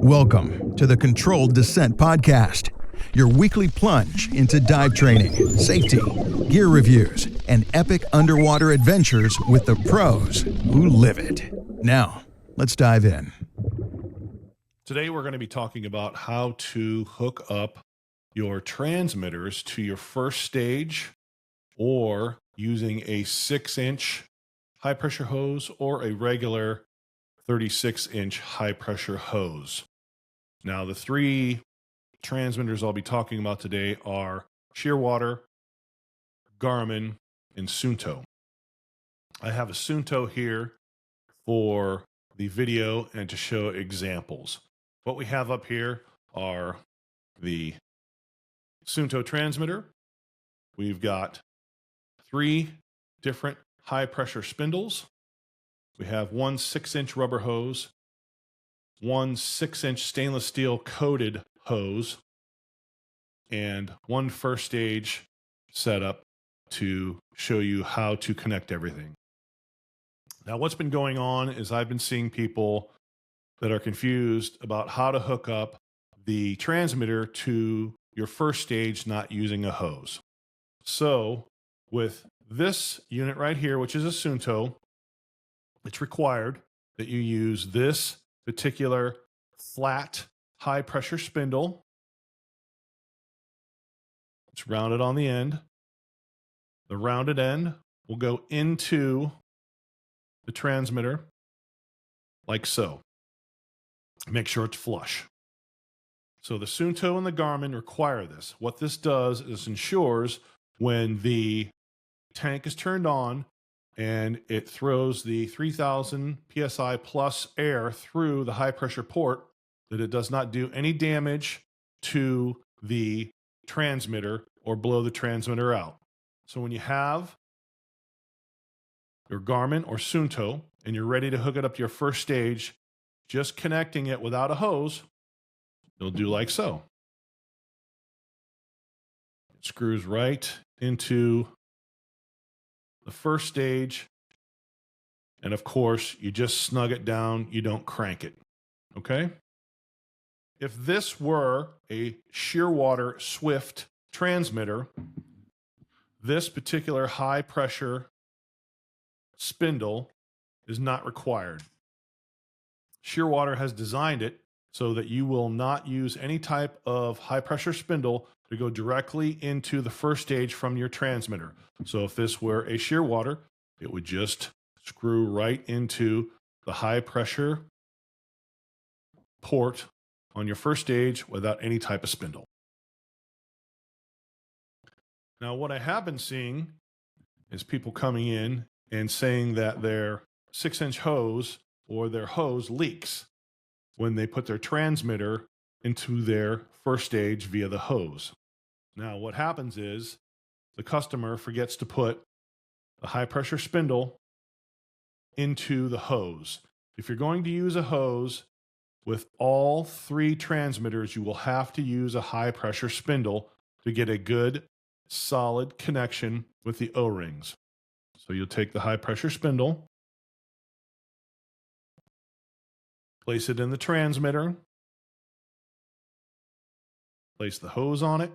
Welcome to the Controlled Descent Podcast, your weekly plunge into dive training, safety, gear reviews, and epic underwater adventures with the pros who live it. Now, let's dive in. Today we're going to be talking about how to hook up your transmitters to your first stage, or using a 6-inch high pressure hose or a regular 36-inch high pressure hose. Now, the three transmitters I'll be talking about today are Shearwater, Garmin, and Suunto. I have a Suunto here for the video and to show examples. What we have up here are the Suunto transmitter. We've got 3 different high pressure spindles. We have one 6-inch rubber hose, one 6-inch stainless steel coated hose, and one first stage setup to show you how to connect everything. Now, what's been going on is I've been seeing people that are confused about how to hook up the transmitter to your first stage not using a hose. So with this unit right here, which is a Suunto, it's required that you use this particular flat high pressure spindle. It's rounded on the end. The rounded end will go into the transmitter like so. Make sure it's flush. So the Suunto and the Garmin require this. What this does is ensures when the tank is turned on and it throws the 3000 psi plus air through the high pressure port, that it does not do any damage to the transmitter or blow the transmitter out. So when you have your Garmin or Suunto and you're ready to hook it up to your first stage, just connecting it without a hose, it'll do like so. It screws right into the first stage, and of course, you just snug it down, you don't crank it, okay? If this were a Shearwater Swift transmitter, this particular high pressure spindle is not required. Shearwater has designed it so that you will not use any type of high pressure spindle to go directly into the first stage from your transmitter. So if this were a Shearwater, it would just screw right into the high pressure port on your first stage without any type of spindle. Now, what I have been seeing is people coming in and saying that their 6-inch hose or their hose leaks when they put their transmitter into their first stage via the hose. Now, what happens is the customer forgets to put a high pressure spindle into the hose. If you're going to use a hose with all 3 transmitters, you will have to use a high pressure spindle to get a good solid connection with the O-rings. So you'll take the high pressure spindle, place it in the transmitter, place the hose on it,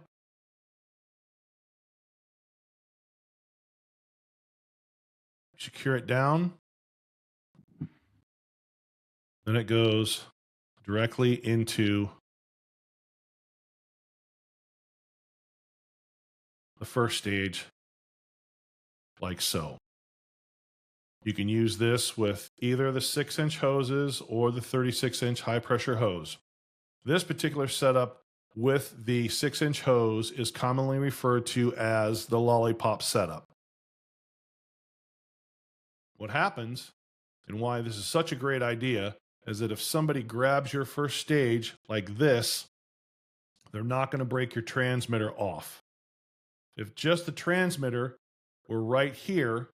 secure it down, then it goes directly into the first stage like so. You can use this with either the 6-inch hoses or the 36-inch high pressure hose. This particular setup with the 6-inch hose is commonly referred to as the lollipop setup. What happens, and why this is such a great idea, is that if somebody grabs your first stage like this, they're not going to break your transmitter off. If just the transmitter were right here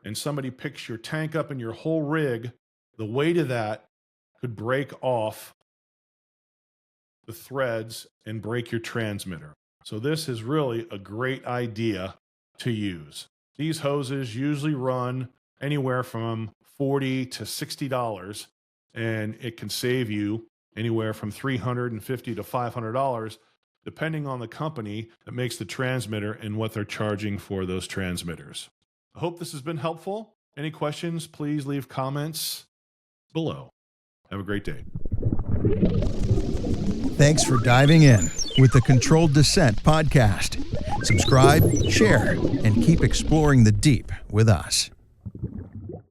and somebody picks your tank up and your whole rig, the weight of that could break off the threads and break your transmitter. So this is really a great idea to use. These hoses usually run anywhere from $40 to $60, and it can save you anywhere from $350 to $500, depending on the company that makes the transmitter and what they're charging for those transmitters. I hope this has been helpful. Any questions, please leave comments below. Have a great day. Thanks for diving in with the Controlled Descent podcast. Subscribe, share, and keep exploring the deep with us.